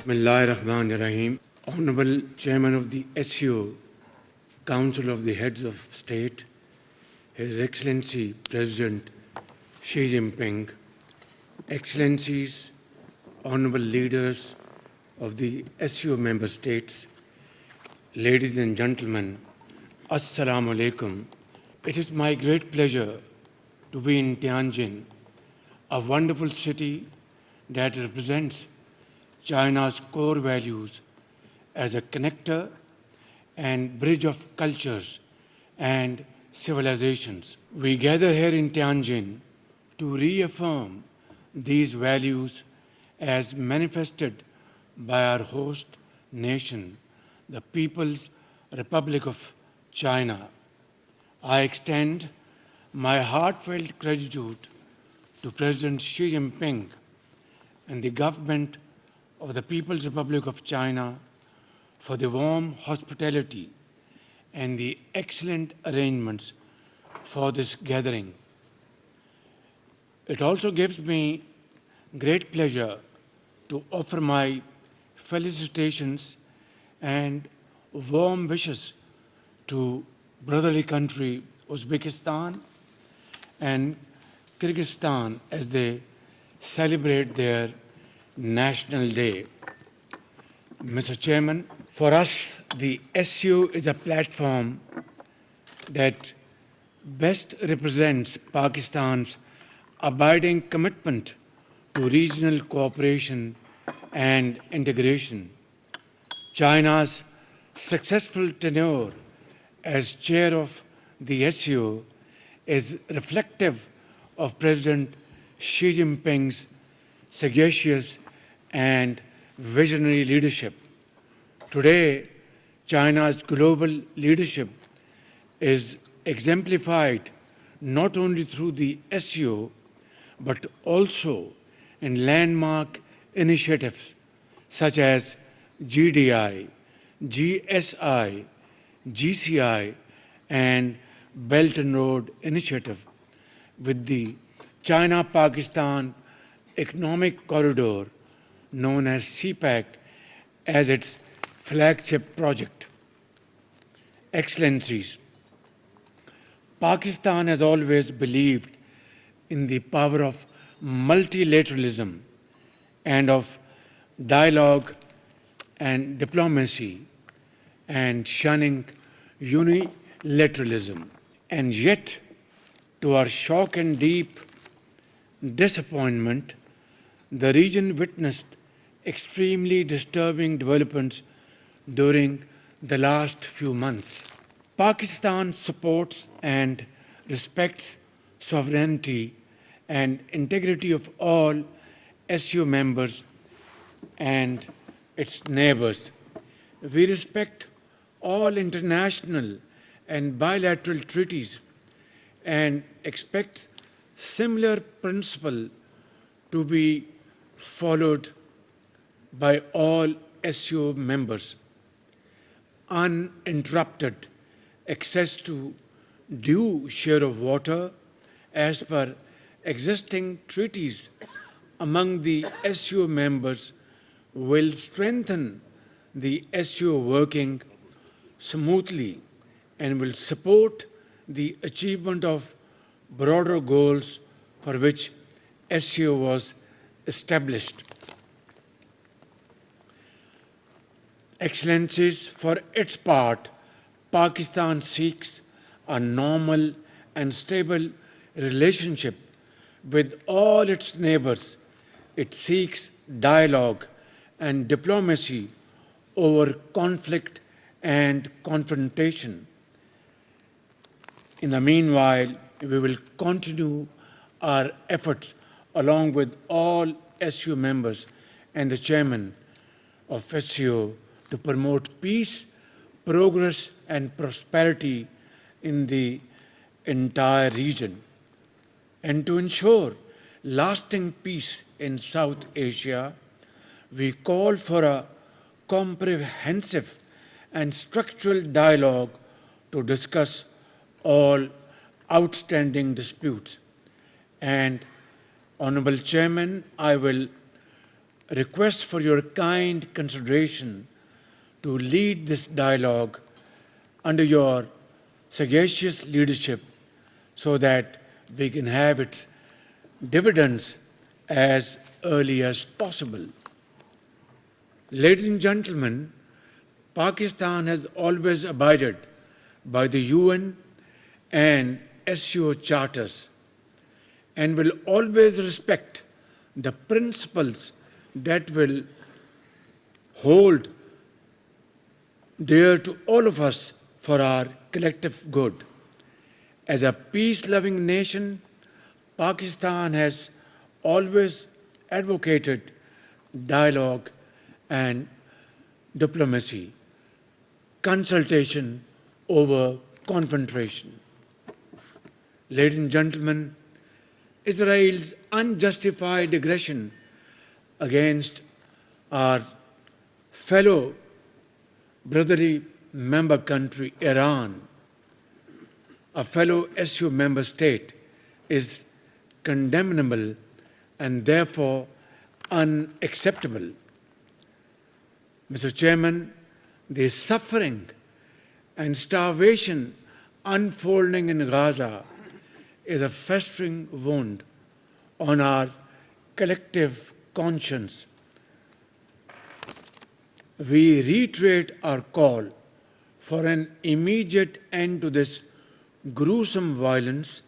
Bismillahirrahmanirrahim. Honorable Chairman of the SCO, Council of the Heads of State, His Excellency President Xi Jinping, Excellencies, Honorable Leaders of the SCO member states, ladies and gentlemen, Assalamu alaikum. It is my great pleasure to be in Tianjin, a wonderful city that represents China's core values as a connector and bridge of cultures and civilizations. We gather here in Tianjin to reaffirm these values as manifested by our host nation, the People's Republic of China. I extend my heartfelt gratitude to President Xi Jinping and the government of the People's Republic of China for the warm hospitality and the excellent arrangements for this gathering. It also gives me great pleasure to offer my felicitations and warm wishes to brotherly country Uzbekistan and Kyrgyzstan as they celebrate their National Day. Mr. Chairman, for us, the SCO is a platform that best represents Pakistan's abiding commitment to regional cooperation and integration. China's successful tenure as chair of the SCO is reflective of President Xi Jinping's sagacious and visionary leadership. Today, China's global leadership is exemplified not only through the SCO, but also in landmark initiatives such as GDI, GSI, GCI, and Belt and Road Initiative, with the China-Pakistan Economic Corridor, known as CPEC, as its flagship project. Excellencies, Pakistan has always believed in the power of multilateralism and of dialogue and diplomacy, and shunning unilateralism. And yet, to our shock and deep disappointment, the region witnessed extremely disturbing developments during the last few months. Pakistan supports and respects sovereignty and integrity of all SCO members and its neighbors. We respect all international and bilateral treaties and expect similar principle to be followed by all SCO members. Uninterrupted access to due share of water as per existing treaties among the SCO members will strengthen the SCO working smoothly and will support the achievement of broader goals for which SCO was established. Excellencies, for its part, Pakistan seeks a normal and stable relationship with all its neighbors. It seeks dialogue and diplomacy over conflict and confrontation. In the meanwhile, we will continue our efforts along with all SCO members and the chairman of SCO to promote peace, progress, and prosperity in the entire region, and to ensure lasting peace in South Asia. We call for a comprehensive and structural dialogue to discuss all outstanding disputes. And, Honorable Chairman, I will request for your kind consideration to lead this dialogue under your sagacious leadership so that we can have its dividends as early as possible. Ladies and gentlemen, Pakistan has always abided by the UN and SCO charters and will always respect the principles that will hold dear to all of us for our collective good. As a peace-loving nation, Pakistan has always advocated dialogue and diplomacy, consultation over confrontation. Ladies and gentlemen, Israel's unjustified aggression against our fellow brotherly member country, Iran, a fellow SU member state, is condemnable and therefore unacceptable. Mr. Chairman, the suffering and starvation unfolding in Gaza is a festering wound on our collective conscience. We reiterate our call for an immediate end to this gruesome violence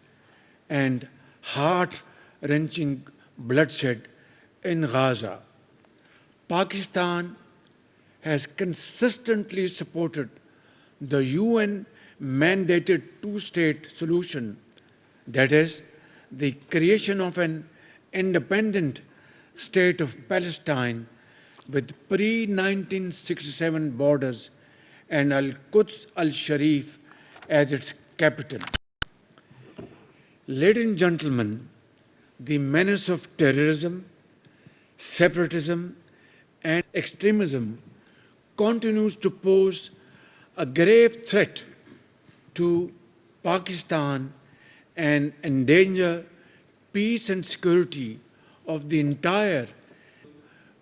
and heart-wrenching bloodshed in Gaza. Pakistan has consistently supported the UN-mandated two-state solution, that is, the creation of an independent state of Palestine with pre-1967 borders and Al-Quds al-Sharif as its capital. Ladies and gentlemen, the menace of terrorism, separatism, and extremism continues to pose a grave threat to Pakistan and endanger peace and security of the entire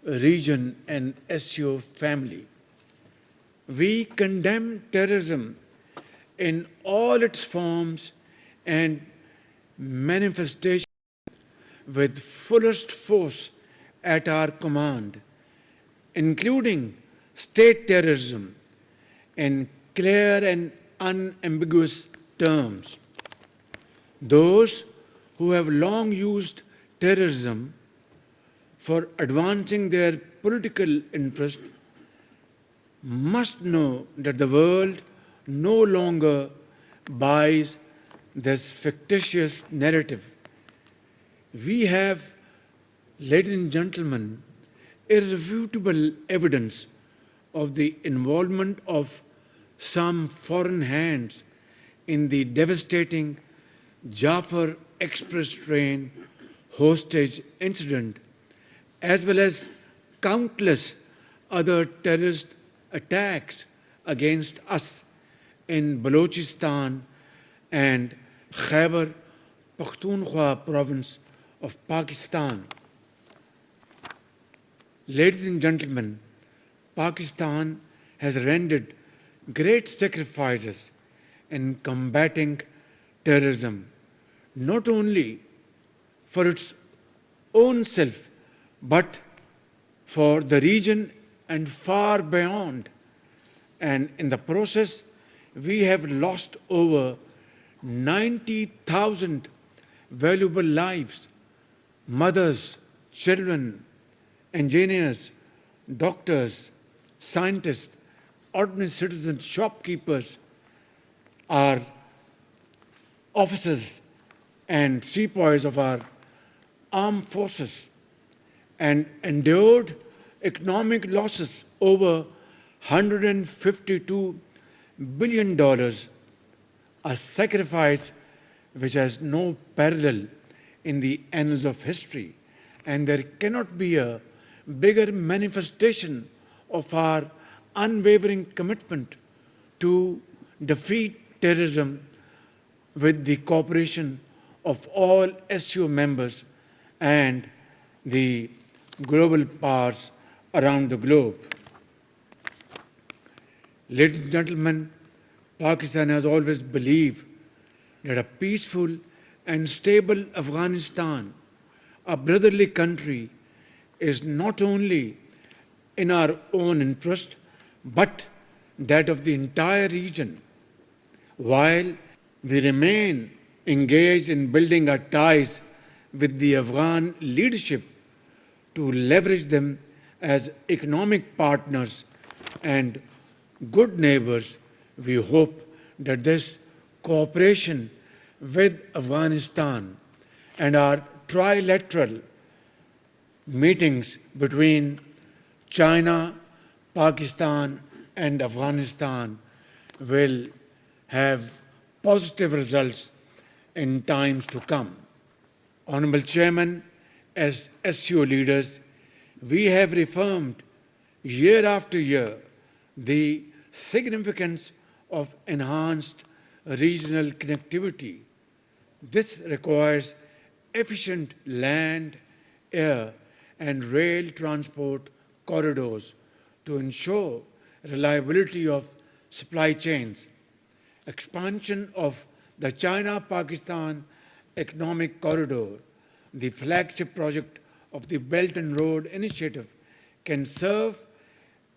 region and SCO family. We condemn terrorism in all its forms and manifestations with fullest force at our command, including state terrorism in clear and unambiguous terms. Those who have long used terrorism for advancing their political interest must know that the world no longer buys this fictitious narrative. We have, ladies and gentlemen, irrefutable evidence of the involvement of some foreign hands in the devastating Jafar Express train hostage incident, as well as countless other terrorist attacks against us in Balochistan and Khyber Pakhtunkhwa province of Pakistan. Ladies and gentlemen, Pakistan has rendered great sacrifices in combating terrorism, not only for its own self, but for the region and far beyond. And in the process, we have lost over 90,000 valuable lives, mothers, children, engineers, doctors, scientists, ordinary citizens, shopkeepers, our officers and sepoys of our armed forces, and endured economic losses over $152 billion, a sacrifice which has no parallel in the annals of history. And there cannot be a bigger manifestation of our unwavering commitment to defeat terrorism with the cooperation of all SCO members and the global powers around the globe. Ladies and gentlemen, Pakistan has always believed that a peaceful and stable Afghanistan, a brotherly country, is not only in our own interest, but that of the entire region. While we remain engaged in building our ties with the Afghan leadership to leverage them as economic partners and good neighbors, we hope that this cooperation with Afghanistan and our trilateral meetings between China, Pakistan, and Afghanistan will have positive results in times to come. Honorable Chairman, as SCO leaders, we have reaffirmed year after year the significance of enhanced regional connectivity. This requires efficient land, air, and rail transport corridors to ensure reliability of supply chains. Expansion of the China-Pakistan Economic Corridor, the flagship project of the Belt and Road Initiative, can serve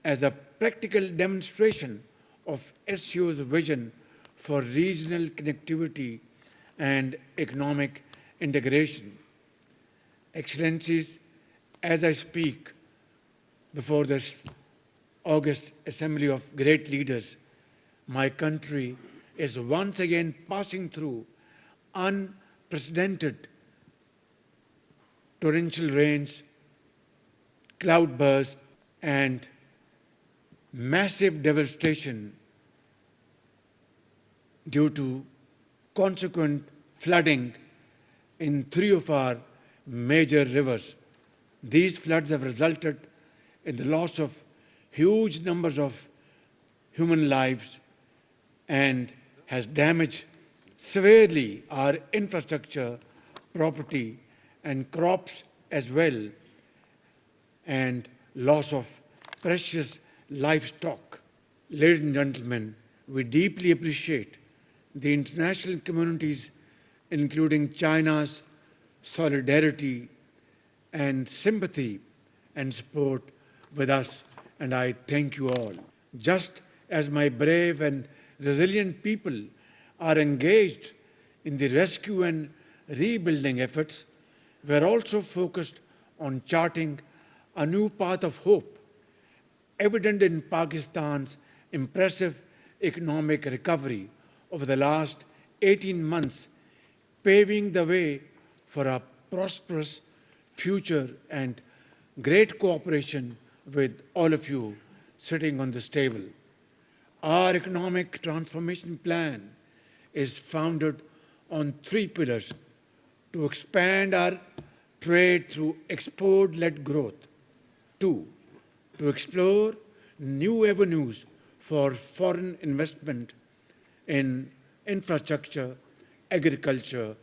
as a practical demonstration of SCO's vision for regional connectivity and economic integration. Excellencies, as I speak before this August Assembly of Great Leaders, my country is once again passing through unprecedented torrential rains, cloudbursts, and massive devastation due to consequent flooding in 3 of our major rivers. These floods have resulted in the loss of huge numbers of human lives and has damaged severely our infrastructure, property, and crops as well, and loss of precious livestock. Ladies and gentlemen, we deeply appreciate the international community's, including China's, solidarity and sympathy and support with us, and I thank you all. Just as my brave and resilient people are engaged in the rescue and rebuilding efforts, we are also focused on charting a new path of hope, evident in Pakistan's impressive economic recovery over the last 18 months, paving the way for a prosperous future and great cooperation with all of you sitting on this table. Our economic transformation plan is founded on 3 pillars: to expand our trade through export-led growth; 2, to explore new avenues for foreign investment in infrastructure, agriculture,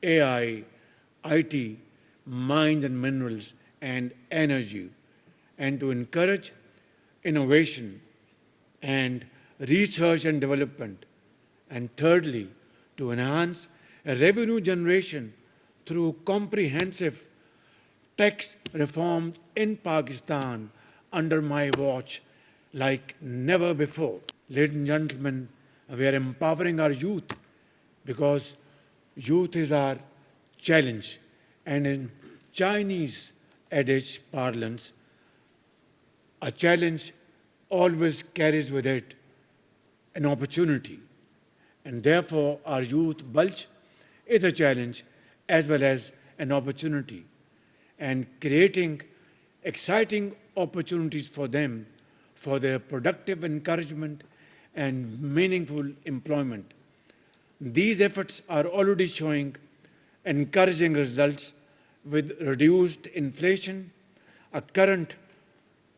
AI, IT, mines and minerals, and energy, and to encourage innovation and research and development; and thirdly, to enhance revenue generation through comprehensive tax reforms in Pakistan under my watch like never before. Ladies and gentlemen, we are empowering our youth because youth is our challenge. And in Chinese adage parlance, a challenge always carries with it an opportunity. And therefore, our youth bulge is a challenge as well as an opportunity. And creating exciting opportunities for them for their productive encouragement and meaningful employment. These efforts are already showing encouraging results with reduced inflation, a current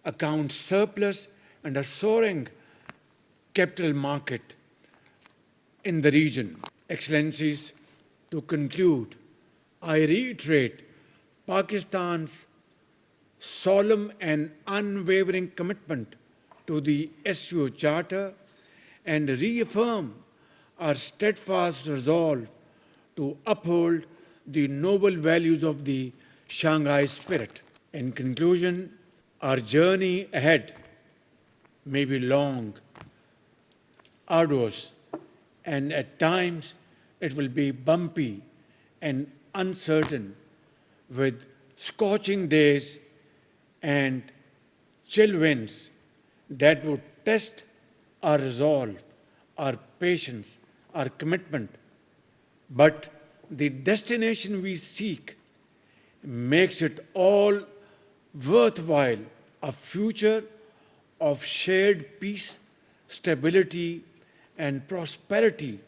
account surplus, and a soaring capital market in the region. Excellencies, to conclude, I reiterate Pakistan's solemn and unwavering commitment to the SCO Charter and reaffirm our steadfast resolve to uphold the noble values of the Shanghai spirit. In conclusion, our journey ahead may be long, arduous, and at times it will be bumpy and uncertain, with scorching days and chill winds that would test our resolve, our patience, our commitment. But the destination we seek makes it all worthwhile, a future of shared peace, stability, and prosperity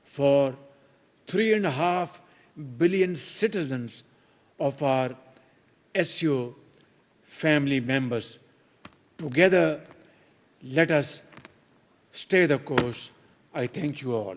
for 3.5 billion citizens of our SCO family members. Together, let us stay the course. I thank you all.